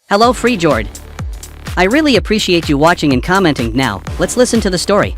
Hello, Free Jord. I really appreciate you watching and commenting. Now, let's listen to the story.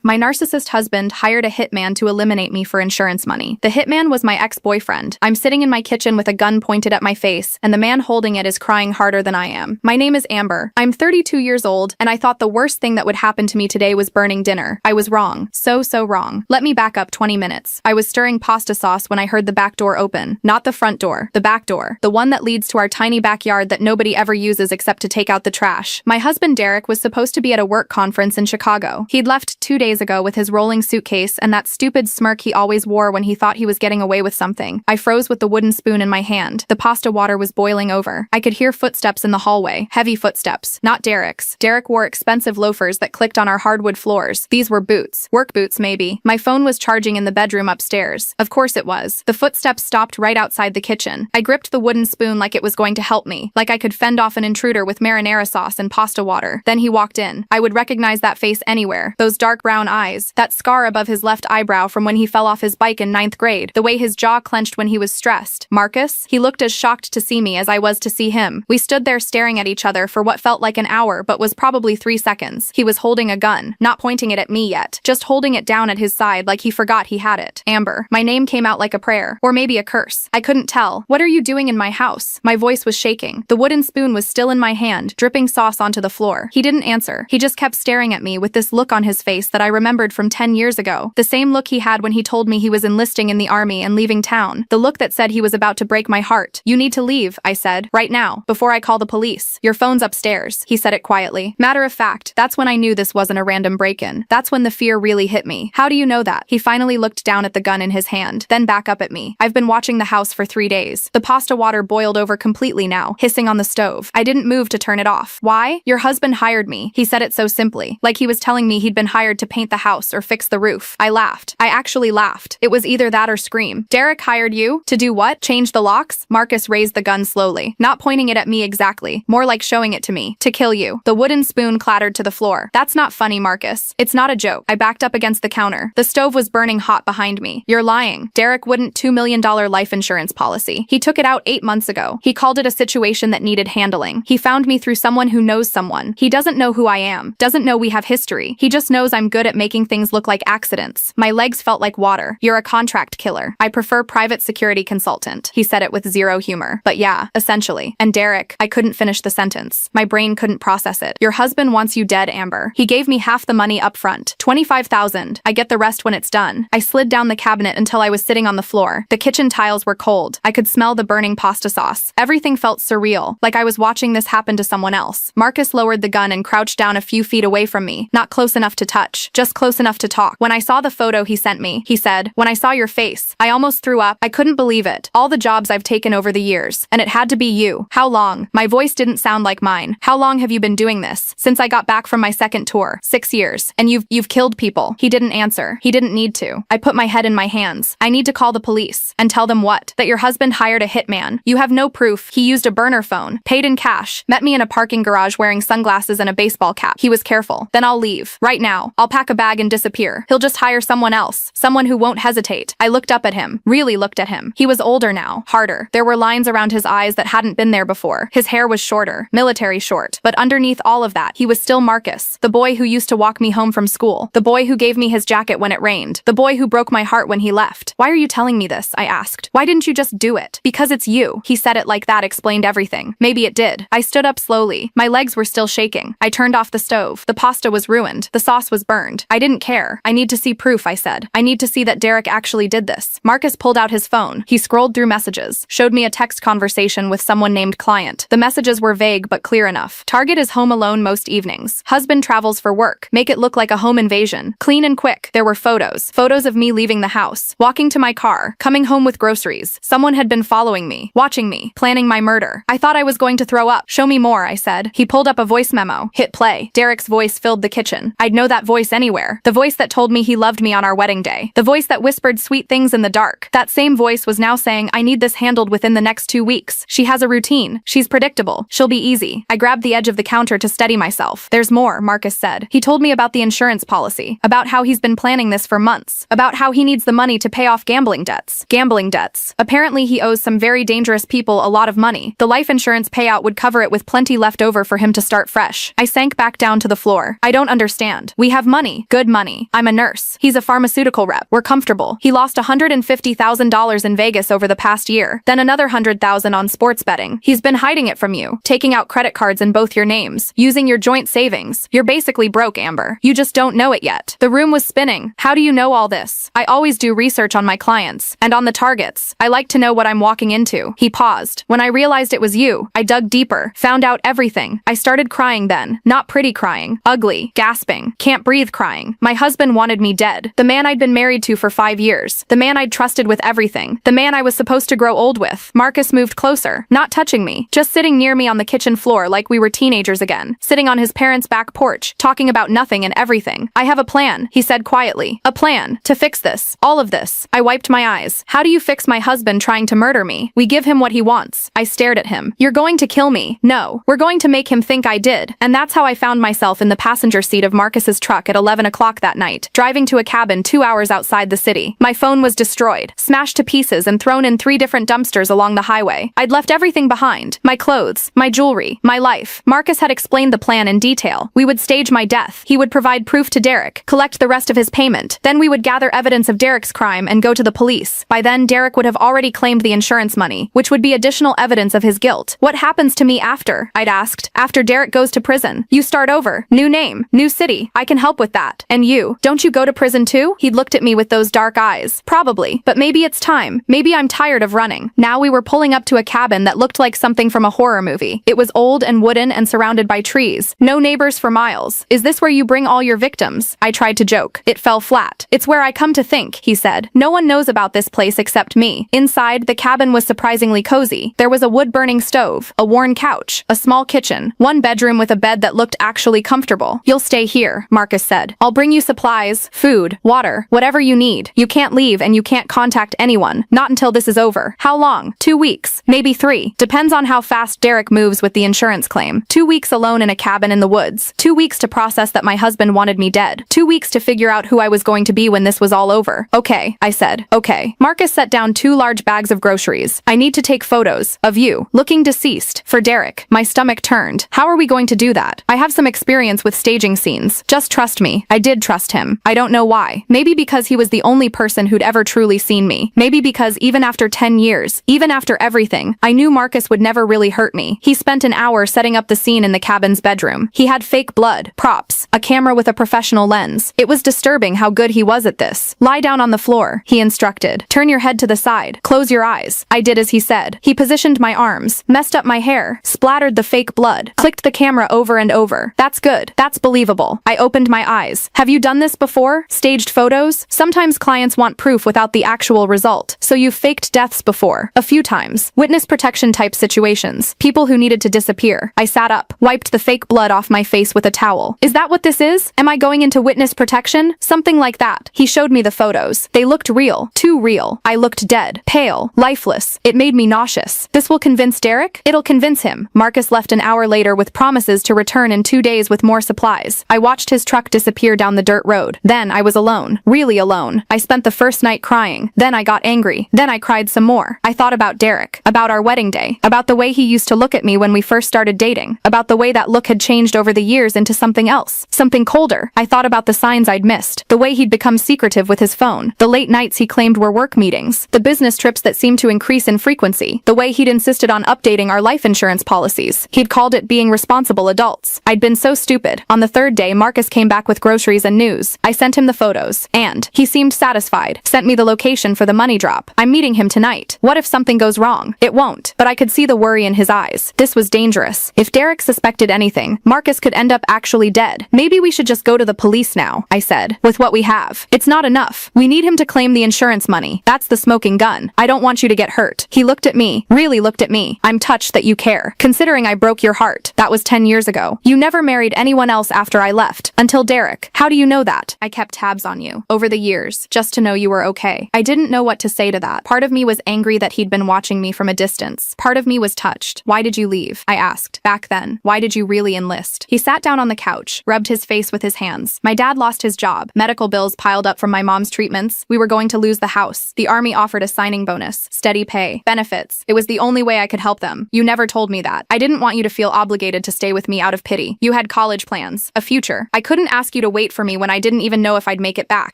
My narcissist husband hired a hitman to eliminate me for insurance money. The hitman was my ex-boyfriend. I'm sitting in my kitchen with a gun pointed at my face, and the man holding it is crying harder than I am. My name is Amber. I'm 32 years old, and I thought the worst thing that would happen to me today was burning dinner. I was wrong. So wrong. Let me back up 20 minutes. I was stirring pasta sauce when I heard the back door open. Not the front door. The back door. The one that leads to our tiny backyard that nobody ever uses except to take out the trash. My husband Derek was supposed to be at a work conference in Chicago. He'd left 2 days ago with his rolling suitcase and that stupid smirk he always wore when he thought he was getting away with something. I froze with the wooden spoon in my hand. The pasta water was boiling over. I could hear footsteps in the hallway. Heavy footsteps. Not Derek's. Derek wore expensive loafers that clicked on our hardwood floors. These were boots. Work boots, maybe. My phone was charging in the bedroom upstairs. Of course it was. The footsteps stopped right outside the kitchen. I gripped the wooden spoon like it was going to help me, like I could fend off an intruder with marinara sauce and pasta water. Then he walked in. I would recognize that face anywhere. Those dark brown eyes. That scar above his left eyebrow from when he fell off his bike in 9th grade. The way his jaw clenched when he was stressed. Marcus? He looked as shocked to see me as I was to see him. We stood there staring at each other for what felt like an hour but was probably 3 seconds. He was holding a gun, not pointing it at me yet, just holding it down at his side like he forgot he had it. Amber. My name came out like a prayer. Or maybe a curse. I couldn't tell. What are you doing in my house? My voice was shaking. The wooden spoon was still in my hand, dripping sauce onto the floor. He didn't answer. He just kept staring at me with this look on his face that I remembered from 10 years ago. The same look he had when he told me he was enlisting in the army and leaving town. The look that said he was about to break my heart. You need to leave, I said, right now, before I call the police. Your phone's upstairs. He said it quietly. Matter of fact, that's when I knew this wasn't a random break-in. That's when the fear really hit me. How do you know that? He finally looked down at the gun in his hand, then back up at me. I've been watching the house for 3 days. The pasta water boiled over completely now, hissing on the stove. I didn't move to turn it off. Why? Your husband hired me. He said it so simply, like he was telling me he'd been hired to paint the house or fix the roof. I laughed. I actually laughed. It was either that or scream. Derek hired you? To do what? Change the locks? Marcus raised the gun slowly, not pointing it at me exactly, more like showing it to me. To kill you. The wooden spoon clattered to the floor. That's not funny, Marcus. It's not a joke. I backed up against the counter. The stove was burning hot behind me. You're lying. Derek wouldn't $2 million life insurance policy. He took it out 8 months ago. He called it a situation that needed handling. He found me through someone who knows someone. He doesn't know who I am. Doesn't know we have history. He just knows I'm good at making things look like accidents. My legs felt like water. You're a contract killer. I prefer private security consultant. He said it with zero humor. But yeah, essentially. And Derek, I couldn't finish the sentence. My brain couldn't process it. Your husband wants you dead, Amber. He gave me half the money up front. $25,000. I get the rest when it's done. I slid down the cabinet until I was sitting on the floor. The kitchen tiles were cold. I could smell the burning pasta sauce. Everything felt surreal, like I was watching this happen to someone else. Marcus lowered the gun and crouched down a few feet away from me. Not close enough to touch, just close enough to talk. When I saw the photo he sent me, he said, when I saw your face, I almost threw up. I couldn't believe it. All the jobs I've taken over the years, and it had to be you. How long? My voice didn't sound like mine. How long have you been doing this? Since I got back from my second tour. 6 years. And you've killed people. He didn't answer. He didn't need to. I put my head in my hands. I need to call the police. And tell them what? That your husband hired a hitman. You have no proof. He used a burner phone. Paid in cash. Met me in a parking garage wearing sunglasses and a baseball cap. He was careful. Then I'll leave. Right now. I'll pack a bag and disappear. He'll just hire someone else. Someone who won't hesitate. I looked up at him. Really looked at him. He was older now. Harder. There were lines around his eyes that hadn't been there before. His hair was shorter. Military short. But underneath all of that, he was still Marcus. The boy who used to walk me home from school. The boy who gave me his jacket when it rained. The boy who broke my heart when he left. Why are you telling me this? I asked. Why didn't you just do it? Because it's you. He said it like that explained everything. Maybe it did. I stood up slowly. My legs were still shaking. I turned off the stove. The pasta was ruined. The sauce was burned. I didn't care. I need to see proof, I said. I need to see that Derek actually did this. Marcus pulled out his phone. He scrolled through messages. Showed me a text conversation with someone named Client. The messages were vague but clear enough. Target is home alone most evenings. Husband travels for work. Make it look like a home invasion. Clean and quick. There were photos. Photos of me leaving the house. Walking to my car. Coming home with groceries. Someone had been following me. Watching me. Planning my murder. I thought I was going to throw up. Show me more, I said. He pulled up a voice memo. Hit play. Derek's voice filled the kitchen. I'd know that voice anywhere. The voice that told me he loved me on our wedding day. The voice that whispered sweet things in the dark. That same voice was now saying, I need this handled within the next 2 weeks. She has a routine. She's predictable. She'll be easy. I grabbed the edge of the counter to steady myself. There's more, Marcus said. He told me about the insurance policy, about how he's been planning this for months, about how he needs the money to pay off gambling debts. Gambling debts. Apparently he owes some very dangerous people a lot of money. The life insurance payout would cover it with plenty left over for him to start fresh. I sank back down to the floor. I don't understand. We have money. Good money. I'm a nurse. He's a pharmaceutical rep. We're comfortable. He lost $150,000 in Vegas over the past year, then another $100,000 on sports betting. He's been hiding it from you, taking out credit cards in both your names, using your joint savings. You're basically broke, Amber. You just don't know it yet. The room was spinning. How do you know all this? I always do research on my clients and on the targets. I like to know what I'm walking into. He paused. When I realized it was you, I dug deeper, found out everything. I started crying then. Not pretty crying. Ugly. Gasping. Can't breathe crying. My husband wanted me dead. The man I'd been married to for 5 years. The man I'd trusted with everything. The man I was supposed to grow old with. Marcus moved closer, not touching me, just sitting near me on the kitchen floor like we were teenagers again, sitting on his parents' back porch, talking about nothing and everything. I have a plan, he said quietly. A plan. To fix this. All of this. I wiped my eyes. How do you fix my husband trying to murder me? We give him what he wants. I stared at him. You're going to kill me. No. We're going to make him think I did. And that's how I found myself in the passenger seat of Marcus's truck at 11 o'clock that night, driving to a cabin 2 hours outside the city. My phone was destroyed, smashed to pieces and thrown in 3 different dumpsters along the highway. I'd left everything behind. My clothes, my jewelry, my life. Marcus had explained the plan in detail. We would stage my death. He would provide proof to Derek, collect the rest of his payment. Then we would gather evidence of Derek's crime and go to the police. By then, Derek would have already claimed the insurance money, which would be additional evidence of his guilt. What happens to me after? I'd asked. After Derek goes to prison. You start over. New name. New city. I can help with that. And you, don't you go to prison too? He'd looked at me with those dark eyes. Probably. But maybe it's time. Maybe I'm tired of running. Now we were pulling up to a cabin that looked like something from a horror movie. It was old and wooden and surrounded by trees. No neighbors for miles. Is this where you bring all your victims? I tried to joke. It fell flat. It's where I come to think, he said. No one knows about this place except me. Inside, the cabin was surprisingly cozy. There was a wood-burning stove, a worn couch, a small kitchen, one bedroom with a bed that looked actually comfortable. You'll stay here, Marcus said. I'll bring you supplies, food, water, whatever you need. You can't leave and you can't contact anyone. Not until this is over. How long? 2 weeks. Maybe 3. Depends on how fast Derek moves with the insurance claim. 2 weeks alone in a cabin in the woods. 2 weeks to process that my husband wanted me dead. 2 weeks to figure out who I was going to be when this was all over. Okay, I said. Okay. Marcus set down 2 large bags of groceries. I need to take photos of you, looking deceased, for Derek. My stomach turned. How are we going to do that? I have some experience with staging scenes. Just trust me. I did trust him. I don't know why. Maybe because he was the only person who'd ever truly seen me. Maybe because even after 10 years, even after everything, I knew Marcus would never really hurt me. He spent an hour setting up the scene in the cabin's bedroom. He had fake blood, props, a camera with a professional lens. It was disturbing how good he was at this. Lie down on the floor, he instructed. Turn your head to the side. Close your eyes. I did as he said. He positioned my arms, messed up my hair, splattered the fake blood, clicked the camera over and over. That's good. That's believable. I opened my eyes. Have you done this before? Staged photos? Sometimes clients want proof without the actual result. So you've faked deaths before. A few times. Witness protection type situations. People who needed to disappear. I sat up, wiped the fake blood off my face with a towel. Is that what this is? Am I going into witness protection? Something like that. He showed me the photos. They looked real. Too real. I looked dead. Pale. Lifeless. It made me nauseous. This will convince Derek? It'll convince him. Marcus left an hour later with promises to return in 2 days with more supplies. I watched his truck disappear down the dirt road. Then I was alone. Really alone. I spent the first night crying. Then I got angry. Then I cried some more. I thought about Derek. About our wedding day. About the way he used to look at me when we first started dating. About the way that look had changed over the years into something else. Something colder. I thought about the signs I'd missed. The way he'd become secretive with his phone. The late nights he claimed were work meetings. The business trips that seemed to increase in frequency. The way he'd insisted on updating our life insurance policies. He'd called it being responsible adults. I'd been so stupid. On the 3rd day, Marcus came back with groceries and news. I sent him the photos. And he seemed satisfied. Sent me the location for the money drop. I'm meeting him tonight. What if something goes wrong? It won't. But I could see the worry in his eyes. This was dangerous. If Derek suspected anything, Marcus could end up actually dead. Maybe we should just go to the police now, I said. With what we have. It's not enough. We need him to claim the insurance money. That's the smoking gun. I don't want you to get hurt. He looked at me. Really looked at me. I'm touched that you care. Considering I broke your heart. That was 10 years ago. You never married anyone else after I left. Until Derek. Derek. How do you know that? I kept tabs on you over the years, just to know you were okay. I didn't know what to say to that. Part of me was angry that he'd been watching me from a distance. Part of me was touched. Why did you leave? I asked. Back then, why did you really enlist? He sat down on the couch, rubbed his face with his hands. My dad lost his job. Medical bills piled up from my mom's treatments. We were going to lose the house. The army offered a signing bonus, steady pay, benefits. It was the only way I could help them. You never told me that. I didn't want you to feel obligated to stay with me out of pity. You had college plans, a future. I couldn't ask you to wait for me when I didn't even know if I'd make it back.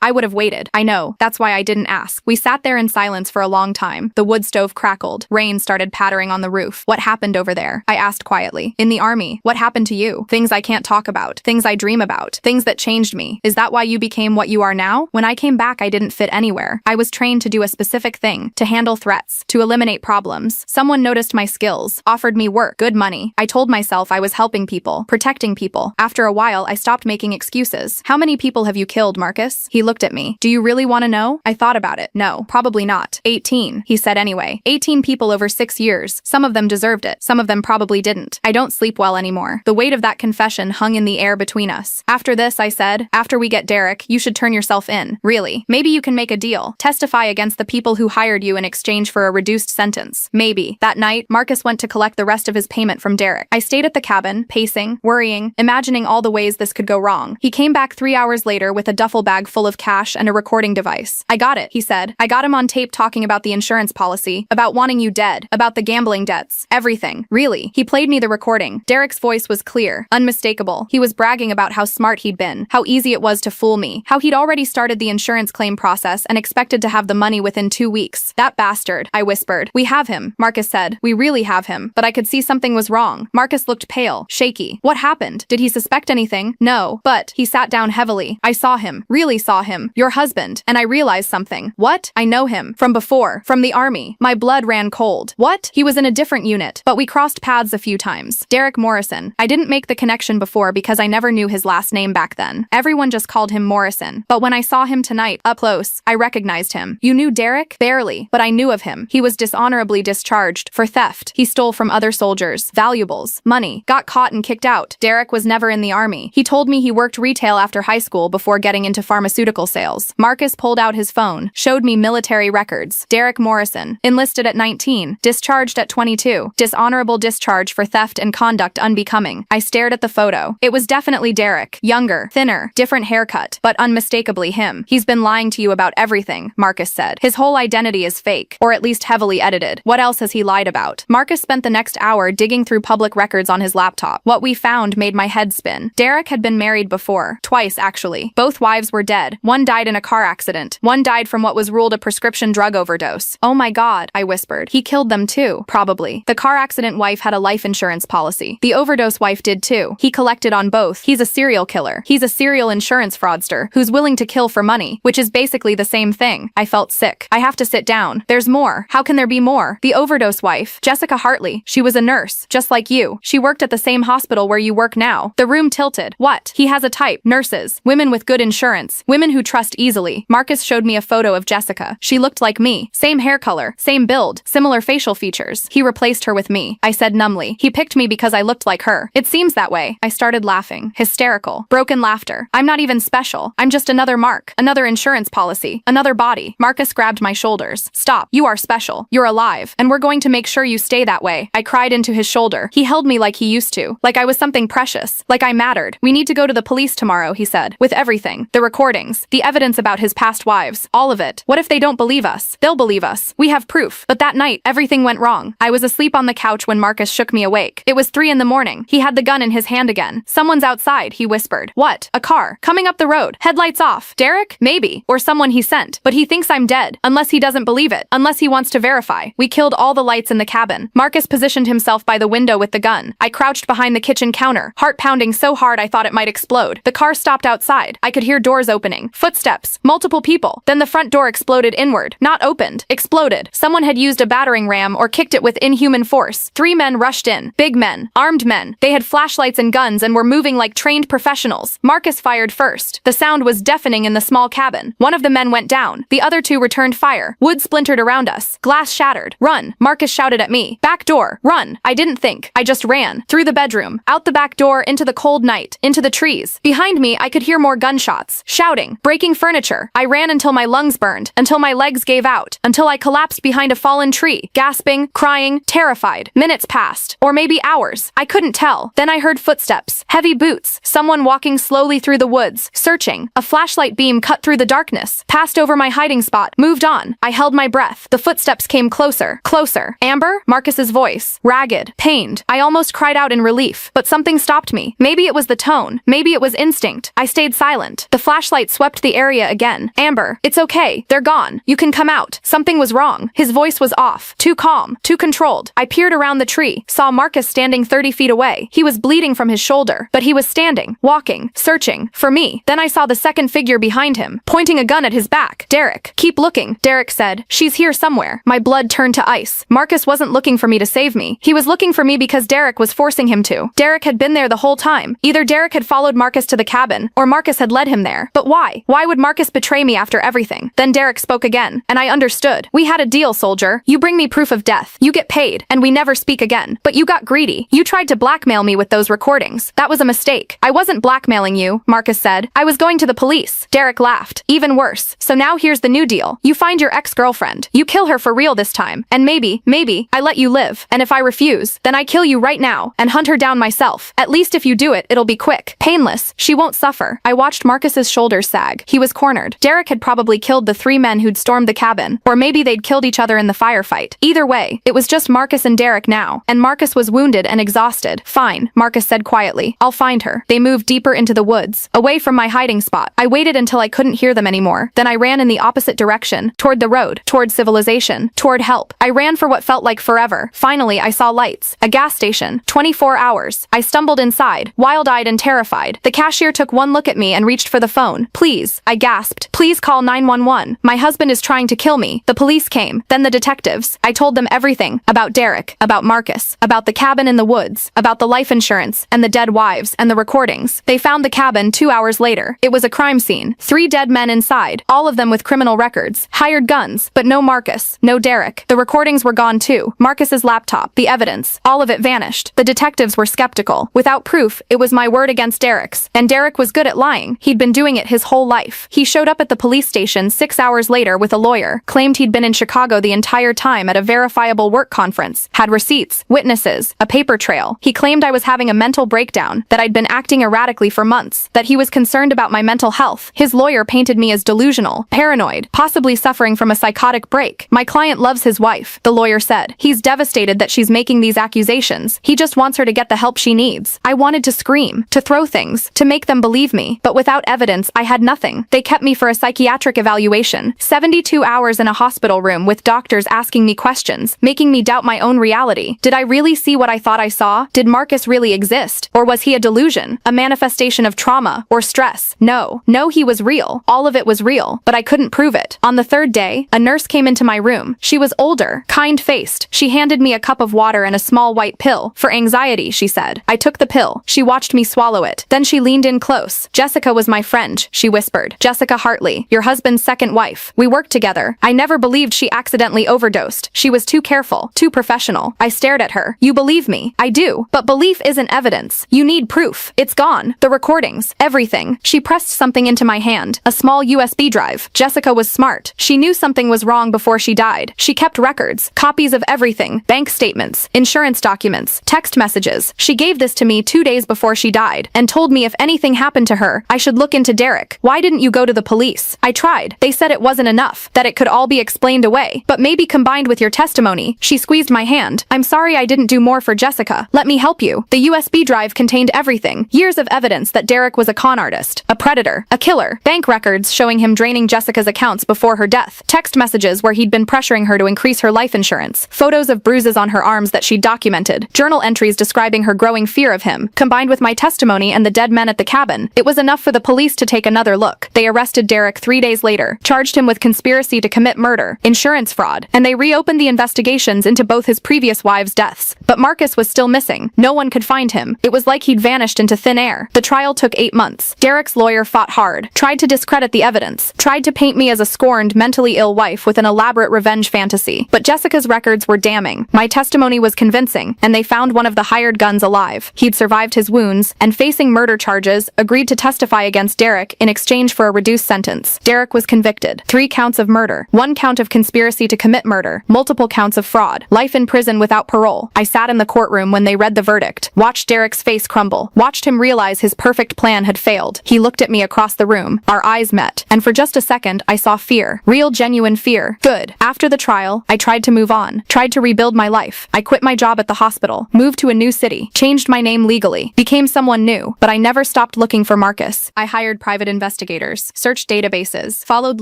I would have waited. I know. That's why I didn't ask. We sat there in silence for a long time. The wood stove crackled. Rain started pattering on the roof. What happened over there? I asked quietly. In the army. What happened to you? Things I can't talk about. Things I dream about. Things that changed me. Is that why you became what you are now? When I came back, I didn't fit anywhere. I was trained to do a specific thing, to handle threats, to eliminate problems. Someone noticed my skills, offered me work, good money. I told myself I was helping people, protecting people. After a while, I stopped making excuses. How many people have you killed, Marcus? He looked at me. Do you really want to know? I thought about it. No, probably not. 18, he said anyway. 18 people over 6 years. Some of them deserved it. Some of them probably didn't. I don't sleep well anymore. The weight of that confession hung in the air between us. After this, I said, after we get Derek, you should turn yourself in. Really. Maybe you can make a deal. Testify against the people who hired you in exchange for a reduced sentence. Maybe. That night, Marcus went to collect the rest of his payment from Derek. I stayed at the cabin, pacing, worrying, imagining all the ways this could go wrong. He came back 3 hours later with a duffel bag full of cash and a recording device. I got it, he said. I got him on tape talking about the insurance policy, about wanting you dead, about the gambling debts, everything. Really. He played me the recording. Derek's voice was clear, unmistakable. He was bragging about how smart he'd been, how easy it was to fool me, how he'd already started the insurance claim process and expected to have the money within 2 weeks. That bastard, I whispered. We have him, Marcus said. We really have him. But I could see something was wrong. Marcus looked pale, shaky. What happened? Did he suspect anything? No. But he sat down heavily. I saw him. Really saw him. Your husband. And I realized something. What? I know him. From before. From the army. My blood ran cold. What? He was in a different unit. But we crossed paths a few times. Derek Morrison. I didn't make the connection before because I never knew his last name back then. Everyone just called him Morrison. But when I saw him tonight, up close, I recognized him. You knew Derek? Barely. But I knew of him. He was dishonorably discharged for theft. He stole from other soldiers. Valuables. Money. Got caught and kicked out. Derek was never in the army. He told me he worked retail after high school before getting into pharmaceutical sales. Marcus pulled out his phone, showed me military records. Derek Morrison. Enlisted at 19. Discharged at 22. Dishonorable discharge for theft and conduct unbecoming. I stared at the photo. It was definitely Derek. Younger. Thinner. Different haircut. But unmistakably him. He's been lying to you about everything, Marcus said. His whole identity is fake. Or at least heavily edited. What else has he lied about? Marcus spent the next hour digging through public records on his laptop. What we found made my head spin. Derek had been married before. Twice, actually. Both wives were dead. One died in a car accident. One died from what was ruled a prescription drug overdose. Oh my God, I whispered. He killed them too. Probably. The car accident wife had a life insurance policy. The overdose wife did too. He collected on both. He's a serial killer. He's a serial insurance fraudster who's willing to kill for money, which is basically the same thing. I felt sick. I have to sit down. There's more. How can there be more? The overdose wife, Jessica Hartley. She was a nurse, just like you. She worked at the same hospital where you work now. The room tilted. What? He has a type. Nurses. Women with good insurance. Women who trust easily. Marcus showed me a photo of Jessica. She looked like me. Same hair color. Same build. Similar facial features. He replaced her with me. I said numbly. He picked me because I looked like her. It seems that way. I started laughing. Hysterical. Broken laughter. I'm not even special. I'm just another mark. Another insurance policy. Another body. Marcus grabbed my shoulders. Stop. You are special. You're alive. And we're going to make sure you stay that way. I cried into his shoulder. He held me like he used to. Like I was something precious. Like I mattered. We need to go to the police tomorrow, he said. With everything. The recordings. The evidence about his past wives. All of it. What if they don't believe us? They'll believe us. We have proof. But that night, everything went wrong. I was asleep on the couch when Marcus shook me awake. It was 3 a.m. He had the gun in his hand again. Someone's outside, he whispered. What? A car. Coming up the road. Headlights off. Derek? Maybe. Or someone he sent. But he thinks I'm dead. Unless he doesn't believe it. Unless he wants to verify. We killed all the lights in the cabin. Marcus positioned himself by the window with the gun. I crouched behind the kitchen counter, heart pounding so hard I thought it might explode. The car stopped outside. I could hear doors opening. Footsteps. Multiple people. Then the front door exploded inward. Not opened. Exploded. Someone had used a battering ram or kicked it with inhuman force. 3 men rushed in. Big men. Armed men. They had flashlights and guns and were moving like trained professionals. Marcus fired first. The sound was deafening in the small cabin. One of the men went down. The other 2 returned fire. Wood splintered around us. Glass shattered. Run. Marcus shouted at me. Back door. Run. I didn't think. I just ran. Through the bedroom. Out the back door into the cold night. Into the trees. Behind Behind me, I could hear more gunshots, shouting, breaking furniture. I ran until my lungs burned, until my legs gave out, until I collapsed behind a fallen tree, gasping, crying, terrified. Minutes passed, or maybe hours. I couldn't tell. Then I heard footsteps, heavy boots, someone walking slowly through the woods, searching. A flashlight beam cut through the darkness, passed over my hiding spot, moved on. I held my breath. The footsteps came closer, closer. Amber? Marcus's voice, ragged, pained. I almost cried out in relief, but something stopped me. Maybe it was the tone, maybe it was instinct. I stayed silent. The flashlight swept the area again. Amber, it's okay. They're gone. You can come out. Something was wrong. His voice was off, too calm, too controlled. I peered around the tree, saw Marcus standing 30 feet away. He was bleeding from his shoulder, but he was standing, walking, searching for me. Then I saw the second figure behind him, pointing a gun at his back. Derek, keep looking, Derek said. She's here somewhere. My blood turned to ice. Marcus wasn't looking for me to save me. He was looking for me because Derek was forcing him to. Derek had been there the whole time. Either Derek had followed Marcus to the cabin, or Marcus had led him there. But why? Why would Marcus betray me after everything? Then Derek spoke again, and I understood. We had a deal, soldier. You bring me proof of death. You get paid, and we never speak again. But you got greedy. You tried to blackmail me with those recordings. That was a mistake. I wasn't blackmailing you, Marcus said. I was going to the police. Derek laughed. Even worse. So now here's the new deal. You find your ex-girlfriend. You kill her for real this time. And maybe, I let you live. And if I refuse, then I kill you right now, and hunt her down myself. At least if you do it, it'll be quick. Painless. She won't suffer. I watched Marcus's shoulders sag. He was cornered. Derek had probably killed the 3 men who'd stormed the cabin, or maybe they'd killed each other in the firefight. Either way, it was just Marcus and Derek now, and Marcus was wounded and exhausted. Fine, Marcus said quietly. I'll find her. They moved deeper into the woods, away from my hiding spot. I waited until I couldn't hear them anymore. Then I ran in the opposite direction, toward the road, toward civilization, toward help. I ran for what felt like forever. Finally, I saw lights. A gas station. 24 hours. I stumbled inside, wild-eyed and terrified. The cashier took one look at me and reached for the phone. Please, I gasped. Please call 911. My husband is trying to kill me. The police came. Then the detectives. I told them everything. About Derek. About Marcus. About the cabin in the woods. About the life insurance, and the dead wives, and the recordings. They found the cabin 2 hours later. It was a crime scene. 3 dead men inside. All of them with criminal records. Hired guns. But no Marcus. No Derek. The recordings were gone too. Marcus's laptop. The evidence. All of it vanished. The detectives were skeptical. Without proof, it was my word against Derek's. And Derek was good at lying. He'd been doing it his whole life. He showed up at the police station 6 hours later with a lawyer. Claimed he'd been in Chicago the entire time at a verifiable work conference. Had receipts, witnesses, a paper trail. He claimed I was having a mental breakdown. That I'd been acting erratically for months. That he was concerned about my mental health. His lawyer painted me as delusional, paranoid, possibly suffering from a psychotic break. My client loves his wife, the lawyer said. He's devastated that she's making these accusations. He just wants her to get the help she needs. I wanted to scream, to throw things, to make them believe me. But without evidence, I had nothing. They kept me for a psychiatric evaluation. 72 hours in a hospital room with doctors asking me questions, making me doubt my own reality. Did I really see what I thought I saw? Did Marcus really exist? Or was he a delusion? A manifestation of trauma or stress? No, he was real. All of it was real, but I couldn't prove it. On the 3rd day, a nurse came into my room. She was older, kind-faced. She handed me a cup of water and a small white pill. For anxiety, she said. I took the pill. She watched me swallow it. Then she leaned in close. Jessica was my friend, she whispered. Jessica Hartley, your husband's second wife. We worked together. I never believed she accidentally overdosed. She was too careful, too professional. I stared at her. You believe me? I do. But belief isn't evidence. You need proof. It's gone. The recordings. Everything. She pressed something into my hand. A small USB drive. Jessica was smart. She knew something was wrong before she died. She kept records. Copies of everything. Bank statements. Insurance documents. Text messages. She gave this to me 2 days before she died, and told me if anything happened to her, I should look into Derek. Why didn't you go to the police? I tried. They said it wasn't enough. That it could all be explained away. But maybe combined with your testimony. She squeezed my hand. I'm sorry I didn't do more for Jessica. Let me help you. The USB drive contained everything. Years of evidence that Derek was a con artist, a predator, a killer. Bank records showing him draining Jessica's accounts before her death. Text messages where he'd been pressuring her to increase her life insurance. Photos of bruises on her arms that she'd documented. Journal entries describing her growing fear of him. Combined with my testimony and the dead men at the cabin, it was enough for the police to take another look. They arrested Derek 3 days later, charged him with conspiracy to commit murder, insurance fraud, and they reopened the investigations into both his previous wives' deaths. But Marcus was still missing. No one could find him. It was like he'd vanished into thin air. The trial took 8 months. Derek's lawyer fought hard, tried to discredit the evidence, tried to paint me as a scorned, mentally ill wife with an elaborate revenge fantasy. But Jessica's records were damning. My testimony was convincing, and they found one of the hired guns alive. He'd survived his wounds, and facing murder charges witnesses, agreed to testify against Derek in exchange for a reduced sentence. Derek was convicted. 3 counts of murder, 1 count of conspiracy to commit murder, multiple counts of fraud, life in prison without parole. I sat in the courtroom when they read the verdict, watched Derek's face crumble, watched him realize his perfect plan had failed. He looked at me across the room, our eyes met, and for just a second I saw fear. Real, genuine fear. Good. After the trial, I tried to move on, tried to rebuild my life. I quit my job at the hospital, moved to a new city, changed my name legally, became someone new, but I never stopped looking for Marcus. I hired private investigators, searched databases, followed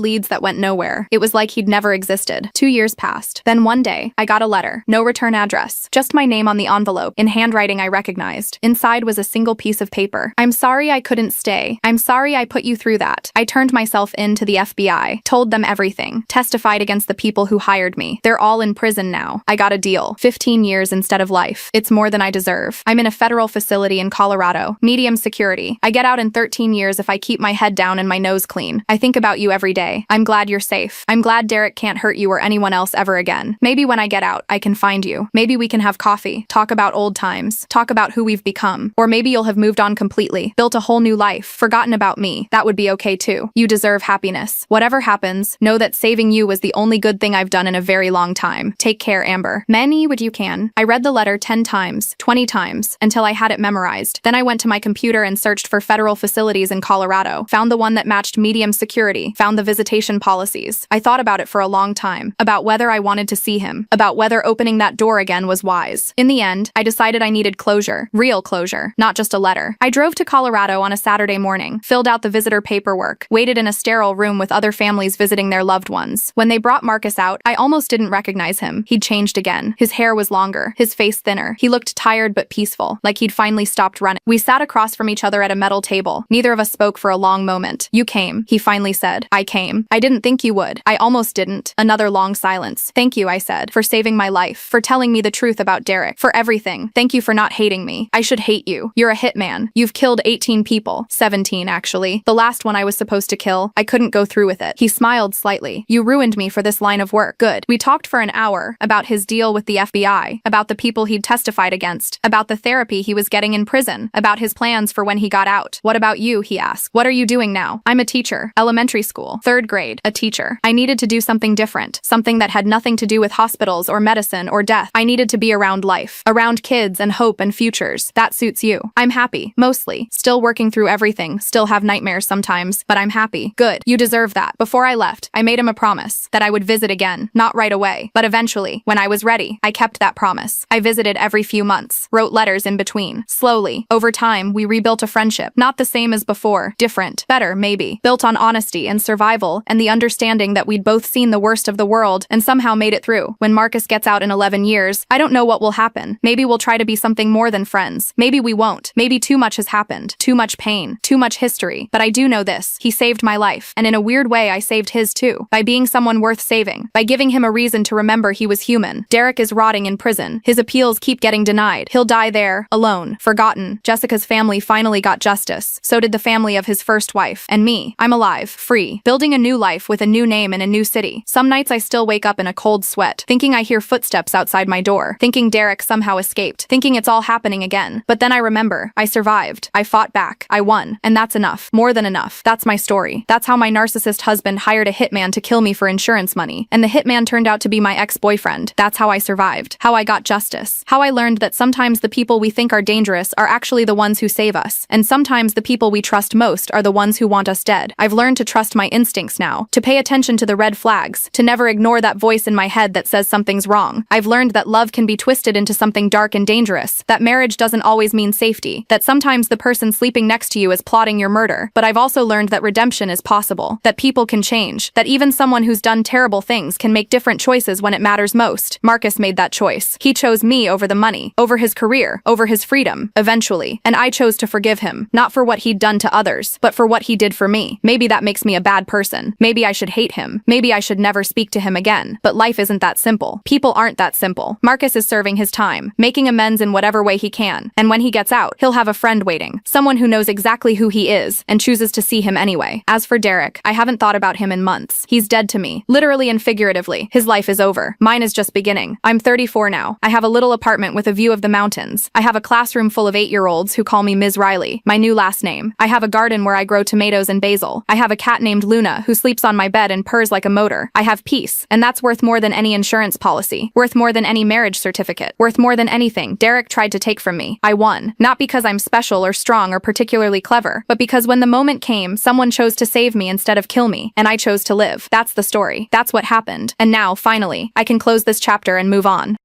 leads that went nowhere. It was like he'd never existed. 2 years passed. Then one day, I got a letter. No return address. Just my name on the envelope, in handwriting I recognized. Inside was a single piece of paper. I'm sorry I couldn't stay. I'm sorry I put you through that. I turned myself in to the FBI, told them everything, testified against the people who hired me. They're all in prison now. I got a deal. 15 years instead of life. It's more than I deserve. I'm in a federal facility in Colorado. Medium security. I get out in 13 years if I keep my head down and my nose clean. I think about you every day. I'm glad you're safe. I'm glad Derek can't hurt you or anyone else ever again. Maybe when I get out, I can find you. Maybe we can have coffee, talk about old times, talk about who we've become. Or maybe you'll have moved on completely, built a whole new life, forgotten about me. That would be okay too. You deserve happiness. Whatever happens, know that saving you was the only good thing I've done in a very long time. Take care, Amber. Many would you can. I read the letter 10 times, 20 times, until I had it memorized. Then I went to my computer and searched for federal facilities in Colorado, found the one that matched medium security, found the visitation policies. I thought about it for a long time, about whether I wanted to see him, about whether opening that door again was wise. In the end, I decided I needed closure, real closure, not just a letter. I drove to Colorado on a Saturday morning, filled out the visitor paperwork, waited in a sterile room with other families visiting their loved ones. When they brought Marcus out, I almost didn't recognize him. He'd changed again. His hair was longer, his face thinner. He looked tired but peaceful, like he'd finally stopped running. We sat across from each other at a metal table. Neither of us spoke for a long moment. You came, he finally said. I came. I didn't think you would. I almost didn't. Another long silence. Thank you, I said, for saving my life, for telling me the truth about Derek, for everything. Thank you for not hating me. I should hate you. You're a hitman. You've killed 18 people. 17, actually. The last one I was supposed to kill. I couldn't go through with it. He smiled slightly. You ruined me for this line of work. Good. We talked for an hour about his deal with the FBI, about the people he'd testified against, about the therapy he was getting in prison, about his plans for when he got out. What about you, he asked. What are you doing now? I'm a teacher. Elementary school. 3rd grade. A teacher. I needed to do something different. Something that had nothing to do with hospitals or medicine or death. I needed to be around life. Around kids and hope and futures. That suits you. I'm happy. Mostly. Still working through everything. Still have nightmares sometimes. But I'm happy. Good. You deserve that. Before I left, I made him a promise that I would visit again. Not right away, but eventually. When I was ready, I kept that promise. I visited every few months. Wrote letters in between. Slowly. Over time, we rebuilt a friendship. Not the same as before. Different. Better, maybe. Built on honesty and survival and the understanding that we'd both seen the worst of the world and somehow made it through. When Marcus gets out in 11 years, I don't know what will happen. Maybe we'll try to be something more than friends. Maybe we won't. Maybe too much has happened. Too much pain. Too much history. But I do know this. He saved my life. And in a weird way, I saved his too. By being someone worth saving. By giving him a reason to remember he was human. Derek is rotting in prison. His appeals keep getting denied. He'll die there, alone, forgotten. Jessica's family finally got justice. So did the family of his first wife. And me. I'm alive, free, building a new life with a new name in a new city. Some nights I still wake up in a cold sweat, thinking I hear footsteps outside my door, thinking Derek somehow escaped, thinking it's all happening again. But then I remember, I survived. I fought back. I won. And that's enough. More than enough. That's my story. That's how my narcissist husband hired a hitman to kill me for insurance money. And the hitman turned out to be my ex-boyfriend. That's how I survived. How I got justice. How I learned that sometimes the people we think are dangerous are actually the ones who save us. And sometimes the people we trust most are the ones who want us dead. I've learned to trust my instincts now. To pay attention to the red flags. To never ignore that voice in my head that says something's wrong. I've learned that love can be twisted into something dark and dangerous. That marriage doesn't always mean safety. That sometimes the person sleeping next to you is plotting your murder. But I've also learned that redemption is possible. That people can change. That even someone who's done terrible things can make different choices when it matters most. Marcus made that choice. He chose me over the money, over his career, over his freedom, eventually. And I chose to forgive him. Not for what he'd done to others, but for what he did for me. Maybe that makes me a bad person. Maybe I should hate him. Maybe I should never speak to him again. But life isn't that simple. People aren't that simple. Marcus is serving his time, making amends in whatever way he can. And when he gets out, he'll have a friend waiting. Someone who knows exactly who he is and chooses to see him anyway. As for Derek, I haven't thought about him in months. He's dead to me. Literally and figuratively. His life is over. Mine is just beginning. I'm 34 now. I have a little apartment with a view of the mountains. I have a classroom full of 8-year-olds who call me Ms. Riley. Ashley, my new last name. I have a garden where I grow tomatoes and basil. I have a cat named Luna who sleeps on my bed and purrs like a motor. I have peace, and that's worth more than any insurance policy, worth more than any marriage certificate, worth more than anything Derek tried to take from me. I won, not because I'm special or strong or particularly clever, but because when the moment came, someone chose to save me instead of kill me, and I chose to live. That's the story. That's what happened. And now, finally, I can close this chapter and move on.